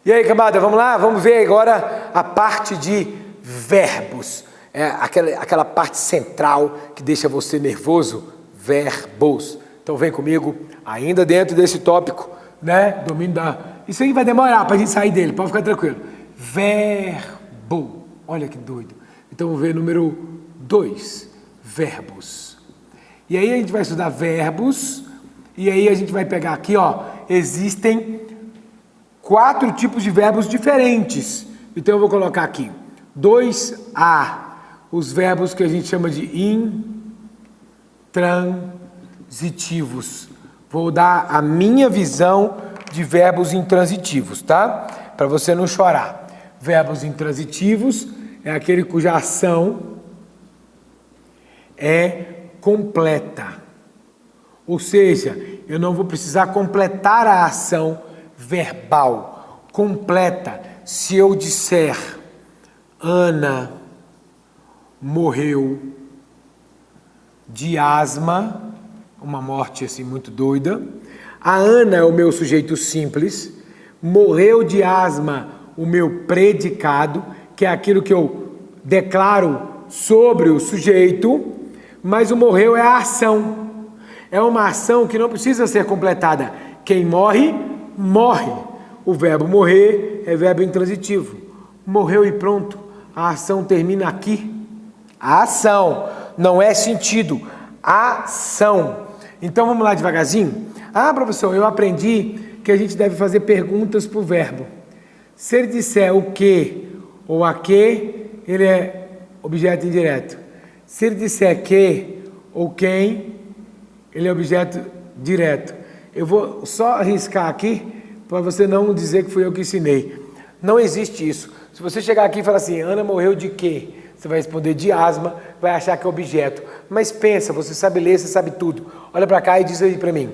E aí, camada, vamos lá? Vamos ver agora a parte de verbos. É aquela parte central que deixa você nervoso, verbos. Então vem comigo, ainda dentro desse tópico, né? Domínio da... Isso aí vai demorar pra gente sair dele, pode ficar tranquilo. Verbo. Olha que doido. Então vamos ver número 2, verbos. E aí a gente vai estudar verbos, e aí a gente vai pegar aqui, ó, existem 4 tipos de verbos diferentes. Então eu vou colocar aqui 2A, os verbos que a gente chama de intransitivos. Vou dar a minha visão de verbos intransitivos, tá? Para você não chorar. Verbos intransitivos é aquele cuja ação é completa. Ou seja, eu não vou precisar completar a ação verbal. Completa. Se eu disser Ana morreu de asma, uma morte assim muito doida. A Ana é o meu sujeito simples. Morreu de asma, o meu predicado, que é aquilo que eu declaro sobre o sujeito, mas o morreu é a ação. É uma ação que não precisa ser completada. Quem morre, morre. O verbo morrer é verbo intransitivo. Morreu e pronto. A ação termina aqui. A ação, não é sentido. Ação. Então vamos lá devagarzinho. Ah, professor, eu aprendi que a gente deve fazer perguntas para o verbo. Se ele disser o que ou a que, ele é objeto indireto. Se ele disser que ou quem, ele é objeto direto. Eu vou só arriscar aqui para você não dizer que fui eu que ensinei. Não existe isso. Se você chegar aqui e falar assim, Ana morreu de quê? Você vai responder de asma, vai achar que é objeto. Mas pensa, você sabe ler, você sabe tudo. Olha para cá e diz aí para mim.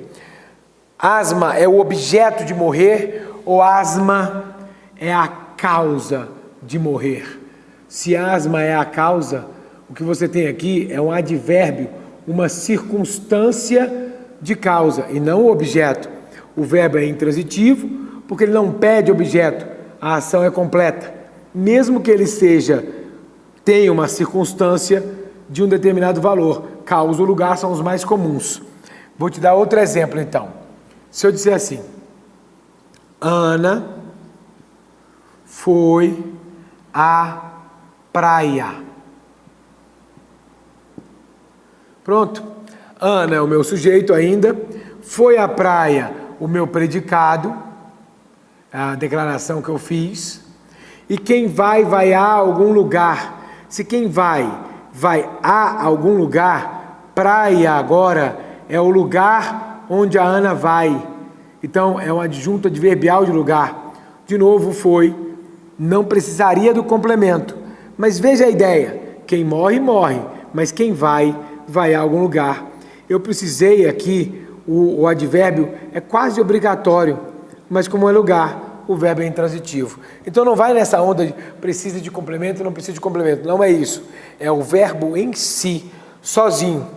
Asma é o objeto de morrer ou asma é a causa de morrer? Se asma é a causa, o que você tem aqui é um advérbio, uma circunstância de causa e não o objeto. O verbo é intransitivo porque ele não pede objeto, a ação é completa. Mesmo que ele tenha uma circunstância de um determinado valor, causa ou lugar são os mais comuns. Vou te dar outro exemplo então. Se eu disser assim, Ana foi à praia. Pronto. Ana é o meu sujeito ainda. Foi à praia o meu predicado, a declaração que eu fiz. E quem vai a algum lugar. Se quem vai a algum lugar, praia agora é o lugar onde a Ana vai. Então é uma adjunto adverbial de lugar. De novo foi, não precisaria do complemento. Mas veja a ideia, quem morre, morre, mas quem vai a algum lugar. Eu precisei aqui, o advérbio é quase obrigatório, mas como é lugar, o verbo é intransitivo. Então não vai nessa onda de precisa de complemento, não precisa de complemento. Não é isso. É o verbo em si, sozinho.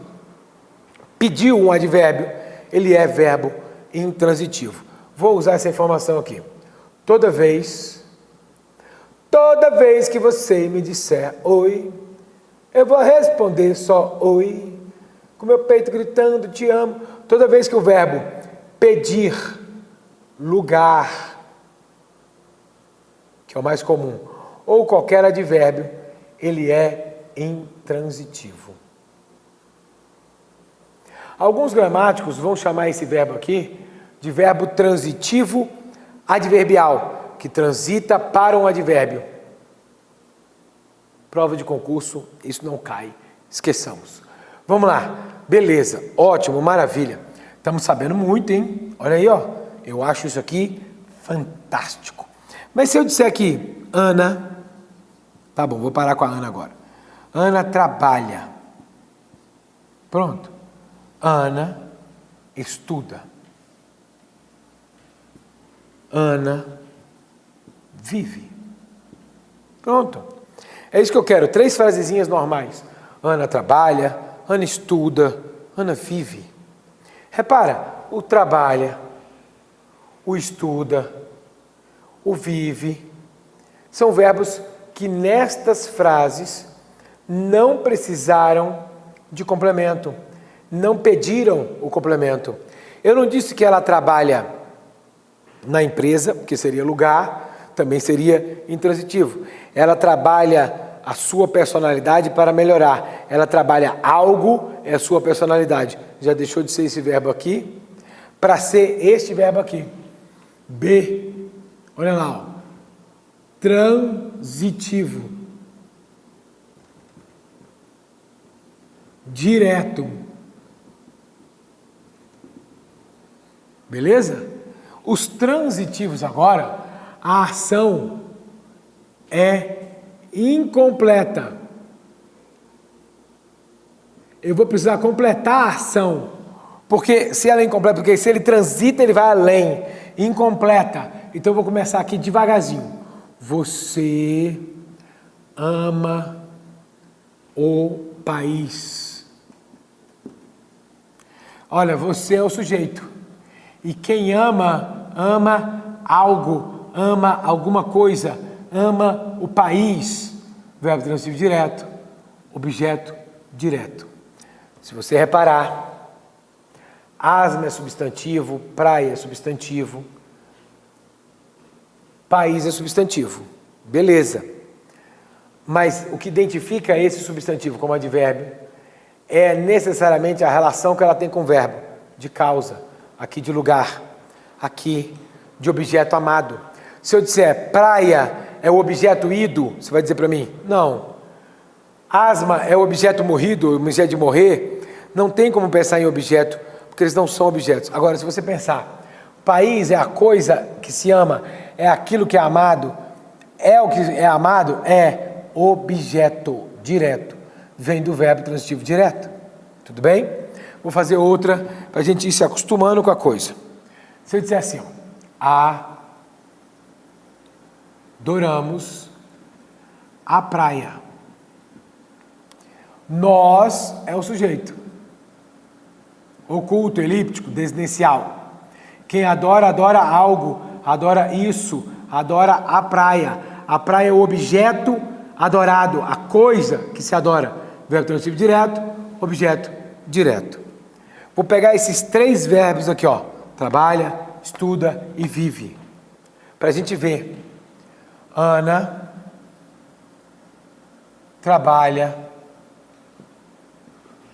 Pediu um advérbio, ele é verbo intransitivo. Vou usar essa informação aqui. Toda vez que você me disser oi, eu vou responder só oi, com meu peito gritando, te amo. Toda vez que o verbo pedir, lugar, que é o mais comum, ou qualquer advérbio, ele é intransitivo. Alguns gramáticos vão chamar esse verbo aqui de verbo transitivo adverbial, que transita para um advérbio. Prova de concurso, isso não cai, esqueçamos. Vamos lá, beleza, ótimo, maravilha. Estamos sabendo muito, hein? Olha aí, ó, eu acho isso aqui fantástico. Mas se eu disser aqui, Ana, tá bom, vou parar com a Ana agora. Ana trabalha. Pronto. Ana estuda. Ana vive. Pronto. É isso que eu quero, 3 frasezinhas normais. Ana trabalha, Ana estuda, Ana vive. Repara, o trabalha, o estuda, o vive. São verbos que nestas frases não precisaram de complemento, não pediram o complemento. Eu não disse que ela trabalha na empresa, que seria lugar, também seria intransitivo. Ela trabalha a sua personalidade para melhorar. Ela trabalha algo, é a sua personalidade. Já deixou de ser esse verbo aqui, para ser este verbo aqui. B, olha lá, ó. Transitivo. Direto. Beleza? Os transitivos agora, a ação é incompleta. Eu vou precisar completar a ação. Porque se ela é incompleta, porque se ele transita, ele vai além. Incompleta. Então eu vou começar aqui devagarzinho. Você ama o país. Olha, você é o sujeito. E quem ama, ama algo, ama alguma coisa, ama o país. Verbo transitivo direto, objeto direto. Se você reparar, asma é substantivo, praia é substantivo, país é substantivo. Beleza. Mas o que identifica esse substantivo como advérbio é necessariamente a relação que ela tem com o verbo, de causa, aqui de lugar, aqui de objeto amado. Se eu disser praia é o objeto ido, você vai dizer para mim, não. Asma é o objeto morrido, o objeto de morrer, não tem como pensar em objeto, porque eles não são objetos. Agora, se você pensar, país é a coisa que se ama, é aquilo que é amado, é o que é amado, é objeto direto. Vem do verbo transitivo direto. Tudo bem? Vou fazer outra para a gente ir se acostumando com a coisa. Se eu disser assim, ó, adoramos a praia. Nós é o sujeito. Oculto, elíptico, desinencial. Quem adora, adora algo, adora isso, adora a praia. A praia é o objeto adorado, a coisa que se adora. Verbo transitivo direto, objeto direto. Vou pegar esses 3 verbos aqui, ó. Trabalha, estuda e vive. Para a gente ver. Ana trabalha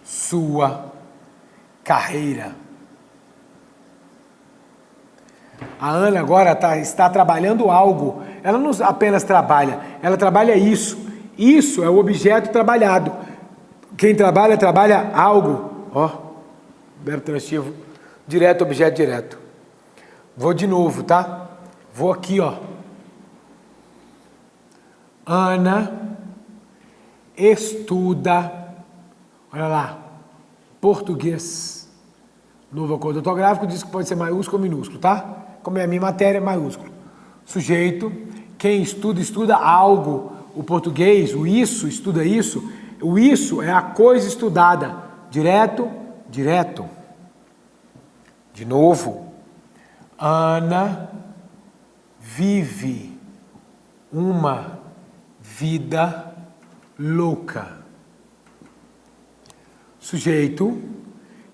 sua carreira. A Ana agora está trabalhando algo. Ela não apenas trabalha, ela trabalha isso. Isso é o objeto trabalhado. Quem trabalha, trabalha algo. Ó, verbo transitivo direto, objeto direto. Vou de novo, tá? Vou aqui, ó. Ana estuda, olha lá, português. Novo acordo ortográfico diz que pode ser maiúsculo ou minúsculo, tá? Como é a minha matéria, é maiúsculo. Sujeito, quem estuda, estuda algo. O português, o isso, estuda isso. O isso é a coisa estudada. Direto, direto. De novo. Ana vive uma vida louca. Sujeito,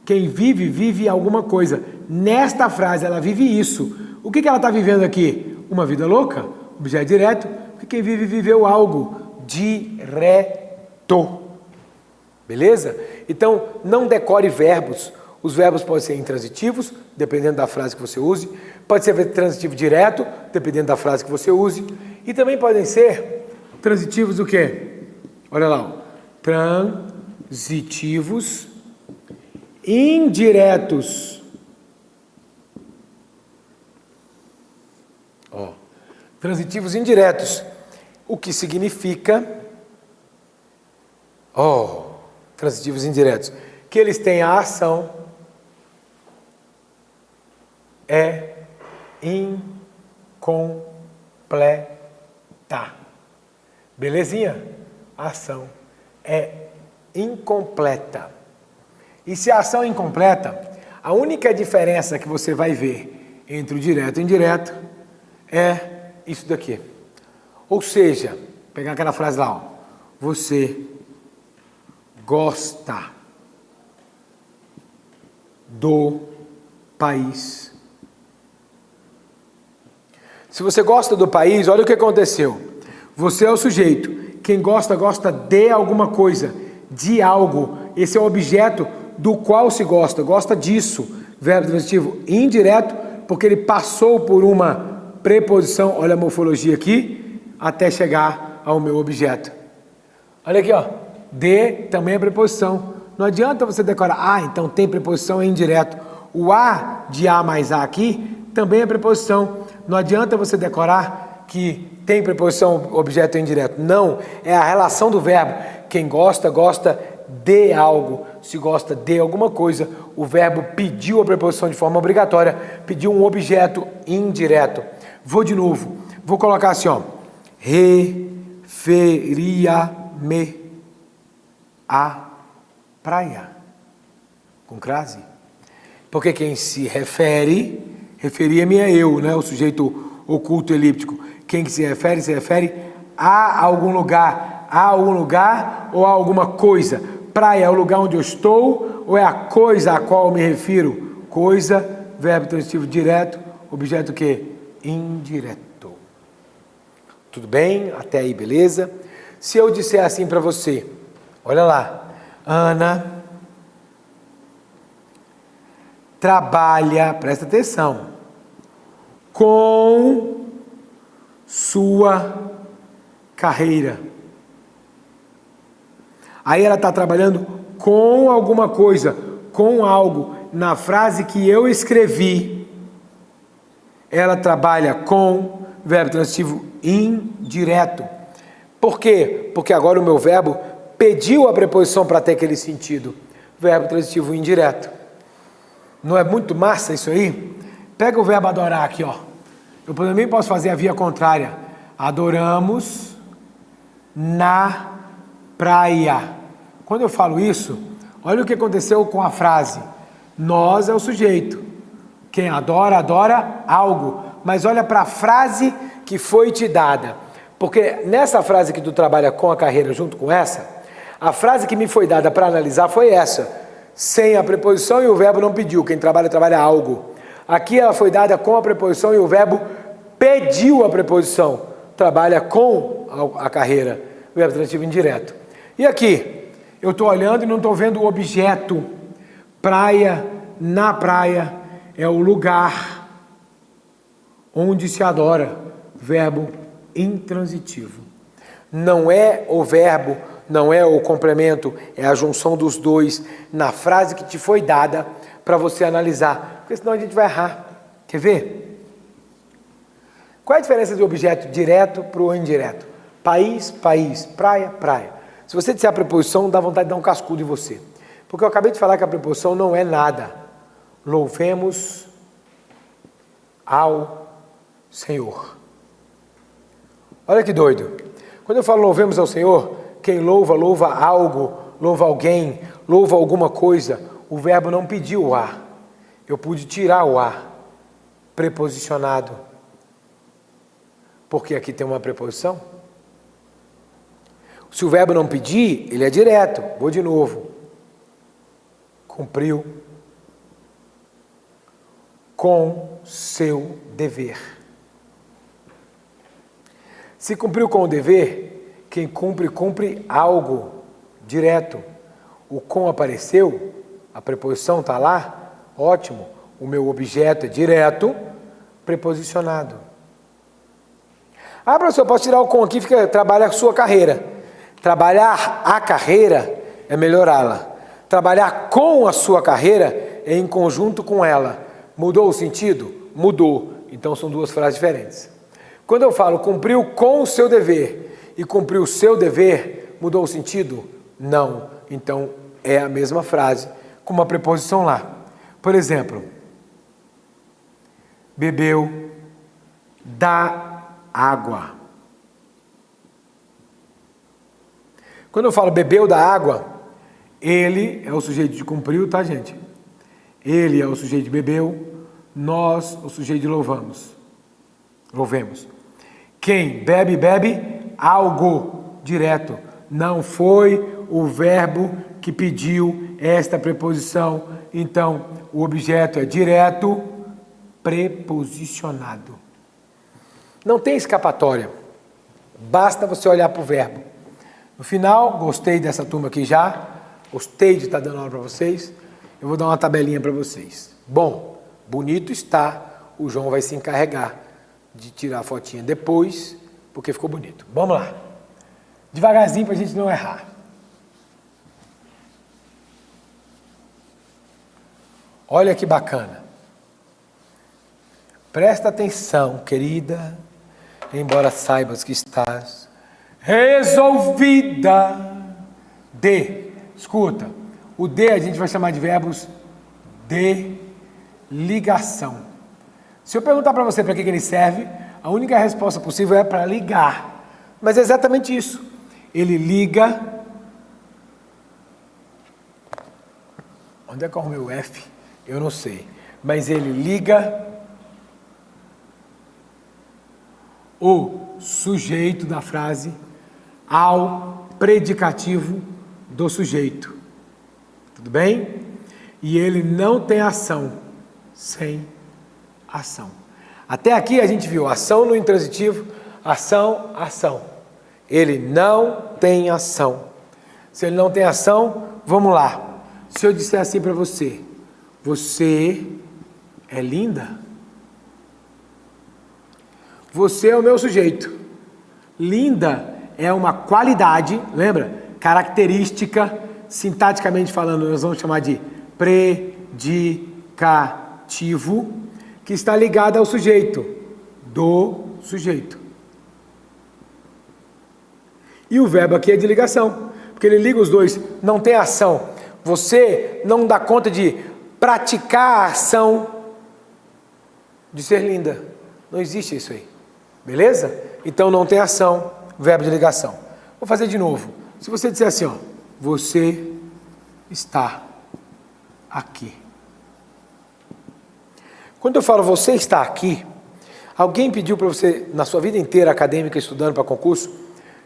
quem vive, vive alguma coisa. Nesta frase, ela vive isso. O que ela está vivendo aqui? Uma vida louca? Objeto direto. Porque quem vive, viveu algo direto. Beleza? Então, não decore verbos. Os verbos podem ser intransitivos, dependendo da frase que você use. Pode ser transitivo direto, dependendo da frase que você use. E também podem ser transitivos o quê? Olha lá. Ó. Transitivos indiretos. Ó. Transitivos indiretos. O que significa... transitivos indiretos. Que eles têm a ação é incompleta. Belezinha? A ação é incompleta. E se a ação é incompleta, a única diferença que você vai ver entre o direto e o indireto é isso daqui. Ou seja, pegar aquela frase lá, ó, você gosta do país. Se você gosta do país, olha o que aconteceu. Você é o sujeito. Quem gosta, gosta de alguma coisa, de algo. Esse é o objeto do qual se gosta. Gosta disso. Verbo transitivo indireto, porque ele passou por uma preposição, olha a morfologia aqui, até chegar ao meu objeto. Olha aqui, ó. De também é preposição. Não adianta você decorar, então tem preposição, é indireto. O a de a mais a aqui também é preposição. Não adianta você decorar que tem preposição, objeto indireto. Não, é a relação do verbo. Quem gosta, gosta de algo. Se gosta de alguma coisa, o verbo pediu a preposição de forma obrigatória, pediu um objeto indireto. Vou de novo. Vou colocar assim, ó. Referia-me à praia. Com crase. Porque quem se refere, referia-me é eu, né? O sujeito oculto elíptico. Quem que se refere a algum lugar ou a alguma coisa. Praia é o lugar onde eu estou ou é a coisa a qual eu me refiro? Coisa, verbo transitivo direto, objeto que? Indireto. Tudo bem? Até aí, beleza? Se eu disser assim para você, olha lá, Ana trabalha, presta atenção, com sua carreira. Aí ela está trabalhando com alguma coisa, com algo. Na frase que eu escrevi, ela trabalha com verbo transitivo indireto. Por quê? Porque agora o meu verbo pediu a preposição para ter aquele sentido. Verbo transitivo indireto. Não é muito massa isso aí? Pega o verbo adorar aqui, ó. Eu também posso fazer a via contrária. Adoramos na praia. Quando eu falo isso, olha o que aconteceu com a frase. Nós é o sujeito. Quem adora, adora algo. Mas olha para a frase que foi te dada. Porque nessa frase que tu trabalha com a carreira junto com essa, a frase que me foi dada para analisar foi essa. Sem a preposição e o verbo não pediu. Quem trabalha, trabalha algo. Aqui ela foi dada com a preposição e o verbo pediu a preposição. Trabalha com a carreira. Verbo transitivo indireto. E aqui, eu estou olhando e não estou vendo o objeto. Praia, na praia, é o lugar onde se adora. Verbo intransitivo. Não é o verbo, não é o complemento, é a junção dos dois na frase que te foi dada para você analisar. Porque senão a gente vai errar. Quer ver? Qual é a diferença de objeto direto para o indireto? País, país, praia, praia. Se você disser a preposição, dá vontade de dar um cascudo em você. Porque eu acabei de falar que a preposição não é nada. Louvemos ao Senhor. Olha que doido. Quando eu falo louvemos ao Senhor, quem louva, louva algo, louva alguém, louva alguma coisa. O verbo não pediu o a. Eu pude tirar o a. Preposicionado. Porque aqui tem uma preposição. Se o verbo não pedir, ele é direto. Vou de novo. Cumpriu com seu dever. Se cumpriu com o dever, quem cumpre, cumpre algo direto. O com apareceu, a preposição está lá, ótimo. O meu objeto é direto, preposicionado. Ah, professor, eu posso tirar o com aqui, trabalha a sua carreira. Trabalhar a carreira é melhorá-la. Trabalhar com a sua carreira é em conjunto com ela. Mudou o sentido? Mudou. Então são duas frases diferentes. Quando eu falo cumpriu com o seu dever e cumpriu o seu dever, mudou o sentido? Não. Então é a mesma frase com uma preposição lá. Por exemplo, bebeu da água. Quando eu falo bebeu da água, ele é o sujeito de cumpriu, tá, gente? Ele é o sujeito de bebeu, nós, o sujeito de louvamos. Louvemos. Quem bebe, bebe algo, direto. Não foi o verbo que pediu esta preposição. Então, o objeto é direto, preposicionado. Não tem escapatória. Basta você olhar para o verbo. No final, gostei dessa turma aqui já. Gostei de estar dando aula para vocês. Eu vou dar uma tabelinha para vocês. Bom, bonito está. O João vai se encarregar de tirar a fotinha depois, porque ficou bonito. Vamos lá. Devagarzinho para a gente não errar. Olha que bacana. Presta atenção, querida, embora saibas que estás resolvida. Escuta, o de a gente vai chamar de verbos de ligação. Se eu perguntar para você para que ele serve, a única resposta possível é para ligar. Mas é exatamente isso. Ele liga. Onde é que eu arrumei o F? Eu não sei. Mas ele liga o sujeito da frase ao predicativo do sujeito. Tudo bem? E ele não tem ação sem ação. Até aqui a gente viu ação no intransitivo, ação, ação. Ele não tem ação. Se ele não tem ação, vamos lá. Se eu disser assim para você, você é linda? Você é o meu sujeito. Linda é uma qualidade, lembra? Característica, sintaticamente falando, nós vamos chamar de predicativo, que está ligada ao sujeito, do sujeito. E o verbo aqui é de ligação, porque ele liga os dois, não tem ação. Você não dá conta de praticar a ação de ser linda. Não existe isso aí. Beleza? Então não tem ação, verbo de ligação. Vou fazer de novo. Se você disser assim, ó, você está aqui. Quando eu falo você está aqui, alguém pediu para você, na sua vida inteira acadêmica, estudando para concurso,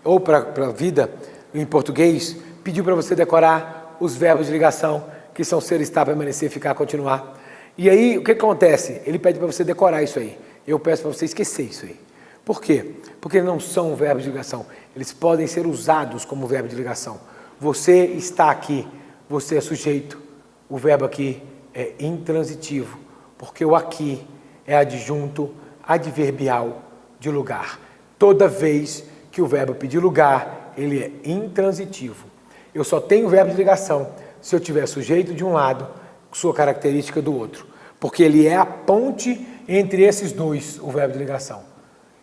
ou para a vida em português, pediu para você decorar os verbos de ligação, que são ser, estar, permanecer, ficar, continuar. E aí, o que acontece? Ele pede para você decorar isso aí. Eu peço para você esquecer isso aí. Por quê? Porque não são verbos de ligação. Eles podem ser usados como verbo de ligação. Você está aqui, você é sujeito. O verbo aqui é intransitivo, porque o aqui é adjunto adverbial de lugar. Toda vez que o verbo pedir lugar, ele é intransitivo. Eu só tenho verbo de ligação se eu tiver sujeito de um lado, sua característica do outro. Porque ele é a ponte entre esses dois, o verbo de ligação.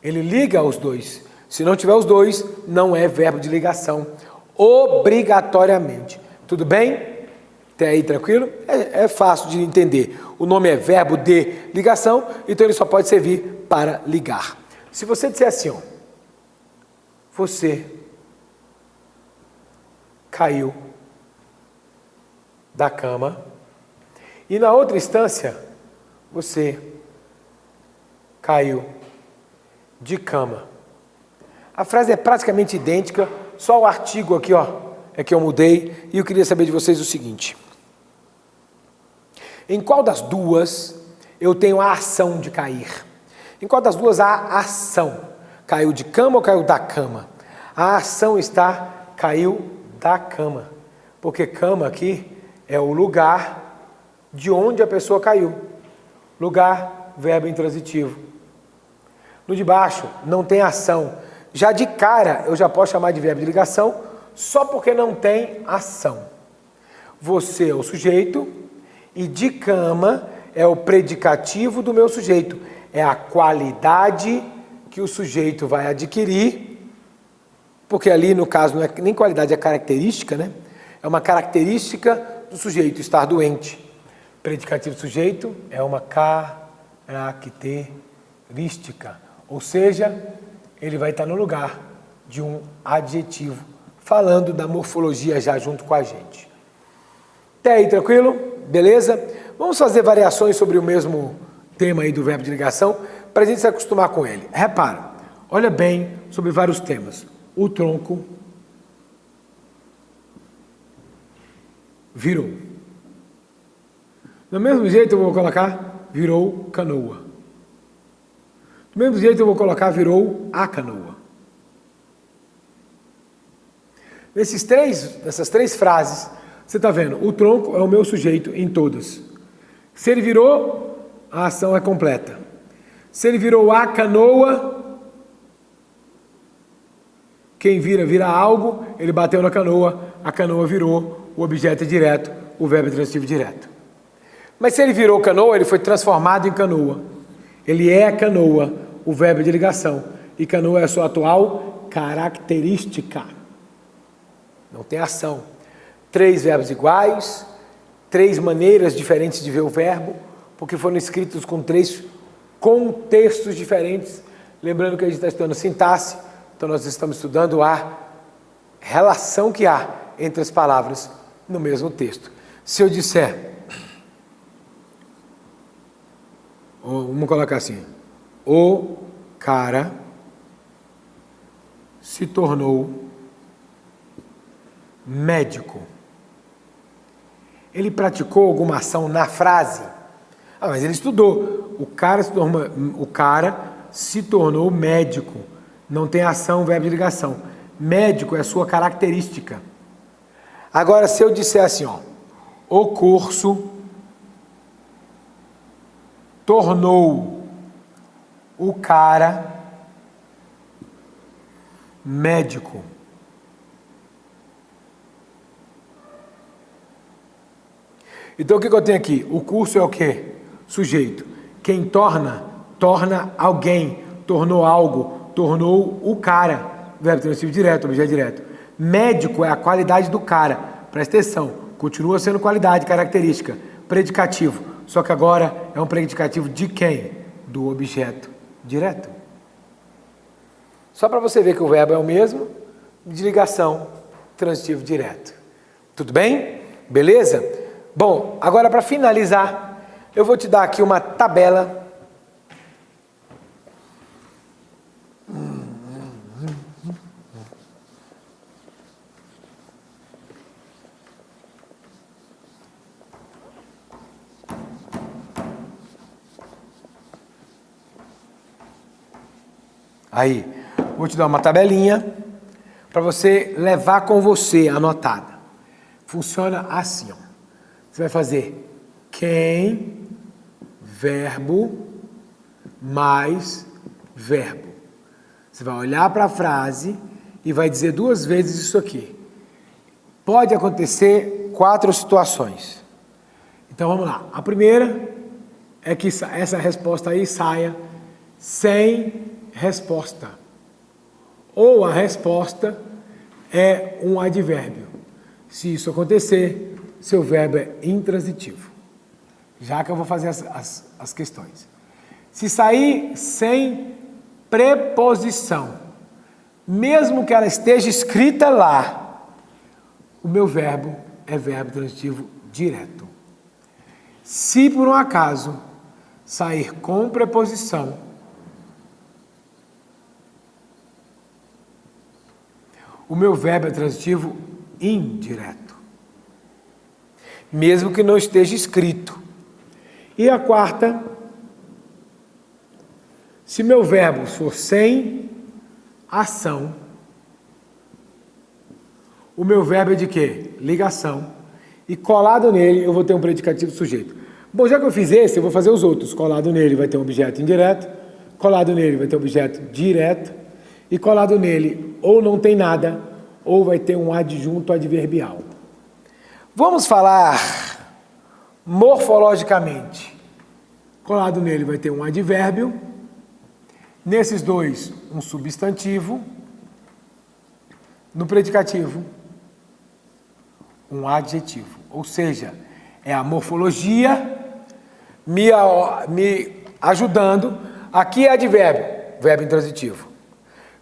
Ele liga os dois. Se não tiver os dois, não é verbo de ligação, obrigatoriamente. Tudo bem? Até aí, tranquilo? É fácil de entender. O nome é verbo de ligação, então ele só pode servir para ligar. Se você disser assim, ó, você caiu da cama, e na outra instância, você caiu de cama. A frase é praticamente idêntica, só o artigo aqui, ó, é que eu mudei, e eu queria saber de vocês o seguinte: em qual das duas eu tenho a ação de cair? Em qual das duas há ação? Caiu de cama ou caiu da cama? A ação está caiu da cama, porque cama aqui é o lugar de onde a pessoa caiu. Lugar, verbo intransitivo. No de baixo não tem ação. Já de cara eu já posso chamar de verbo de ligação só porque não tem ação. Você é o sujeito e de cama é o predicativo do meu sujeito. É a qualidade que o sujeito vai adquirir, porque ali no caso não é nem qualidade, é característica, né? É uma característica do sujeito estar doente. Predicativo do sujeito é uma característica, ou seja, ele vai estar no lugar de um adjetivo, falando da morfologia já junto com a gente. Até aí, tranquilo? Beleza? Vamos fazer variações sobre o mesmo tema aí do verbo de ligação, para a gente se acostumar com ele. Repara, Olha bem sobre vários temas. O tronco virou. Do mesmo jeito eu vou colocar virou canoa. Do mesmo jeito eu vou colocar virou a canoa. Nessas três frases, você está vendo, o tronco é o meu sujeito em todas. Se ele virou, a ação é completa. Se ele virou a canoa, quem vira algo, ele bateu na canoa, a canoa virou, o objeto é direto, o verbo é transitivo direto. Mas se ele virou canoa, ele foi transformado em canoa. Ele é canoa, o verbo é de ligação. E canoa é a sua atual característica. Não tem ação. 3 verbos iguais, 3 maneiras diferentes de ver o verbo, porque foram escritos com 3 contextos diferentes. Lembrando que a gente está estudando sintaxe, então nós estamos estudando a relação que há entre as palavras no mesmo texto. Se eu disser, vamos colocar assim, o cara se tornou médico. Ele praticou alguma ação na frase? Mas ele estudou. O cara se tornou médico. Não tem ação, verbo de ligação. Médico é a sua característica. Agora, se eu disser assim, o curso tornou o cara médico. Então o que eu tenho aqui? O curso é o quê? Sujeito. Quem torna alguém, tornou algo, tornou o cara. Verbo transitivo direto, objeto direto. Médico é a qualidade do cara. Presta atenção. Continua sendo qualidade, característica. Predicativo. Só que agora é um predicativo de quem? Do objeto direto. Só para você ver que o verbo é o mesmo, de ligação, transitivo direto. Tudo bem? Beleza? Bom, agora para finalizar, eu vou te dar aqui uma tabela. Aí, vou te dar uma tabelinha para você levar com você anotada. Funciona assim, ó. Você vai fazer quem, verbo, mais verbo. Você vai olhar para a frase e vai dizer 2 vezes isso aqui. Pode acontecer 4 situações. Então vamos lá. A primeira é que essa resposta aí saia sem resposta. Ou a resposta é um advérbio. Se isso acontecer, seu verbo é intransitivo. Já que eu vou fazer as questões. Se sair sem preposição, mesmo que ela esteja escrita lá, o meu verbo é verbo transitivo direto. Se por um acaso sair com preposição, o meu verbo é transitivo indireto. Mesmo que não esteja escrito. E a quarta, se meu verbo for sem ação, o meu verbo é de quê? Ligação. E colado nele eu vou ter um predicativo sujeito. Bom, já que eu fiz esse, eu vou fazer os outros. Colado nele vai ter um objeto indireto, colado nele vai ter um objeto direto, e colado nele ou não tem nada, ou vai ter um adjunto adverbial. Vamos falar morfologicamente. Colado nele vai ter um advérbio, nesses 2 um substantivo, no predicativo um adjetivo. Ou seja, é a morfologia me ajudando. Aqui é advérbio, verbo intransitivo.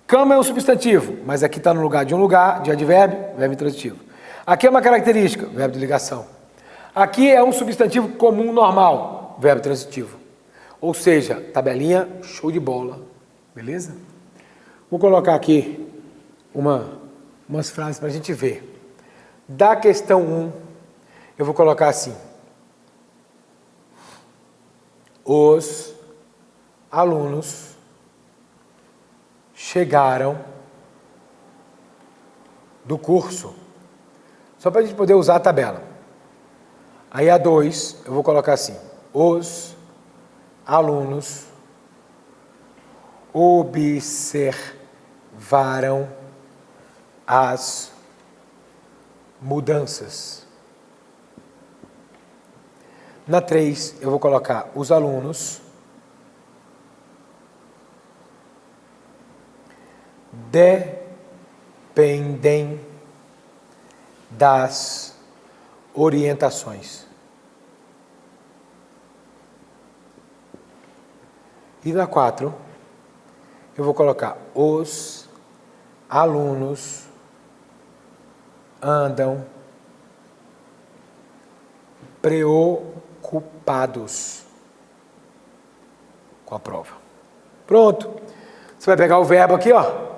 Cama é um substantivo, mas aqui está no lugar de advérbio, verbo intransitivo. Aqui é uma característica, verbo de ligação. Aqui é um substantivo comum normal, verbo transitivo. Ou seja, tabelinha show de bola. Beleza? Vou colocar aqui umas frases para a gente ver. Da questão 1, eu vou colocar assim. Os alunos chegaram do curso. Só para a gente poder usar a tabela. Aí a 2, eu vou colocar assim. Os alunos observaram as mudanças. Na 3, eu vou colocar os alunos dependem das orientações. E na 4, eu vou colocar os alunos andam preocupados com a prova. Pronto. Você vai pegar o verbo aqui, ó.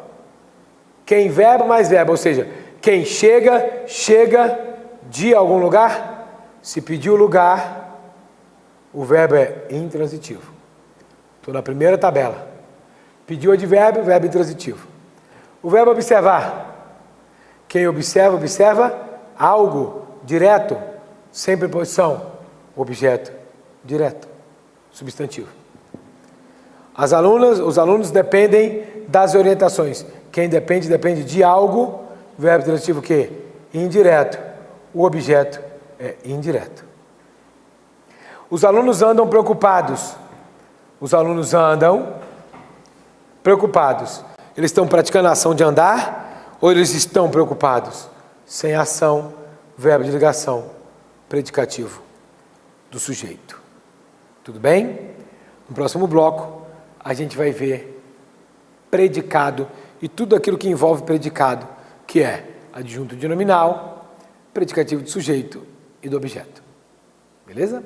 Quem verbo mais verbo, ou seja, quem chega, chega de algum lugar. Se pediu lugar, o verbo é intransitivo. Estou na primeira tabela. Pediu advérbio, verbo intransitivo. O verbo observar. Quem observa, observa algo direto, sem preposição, objeto direto, substantivo. Os alunos dependem das orientações. Quem depende, depende de algo, verbo intransitivo o quê? Indireto. O objeto é indireto. Os alunos andam preocupados. Os alunos andam preocupados. Eles estão praticando a ação de andar ou eles estão preocupados? Sem ação, verbo de ligação, predicativo do sujeito. Tudo bem? No próximo bloco, a gente vai ver predicado e tudo aquilo que envolve predicado, que é adjunto de nominal, predicativo de sujeito e do objeto. Beleza?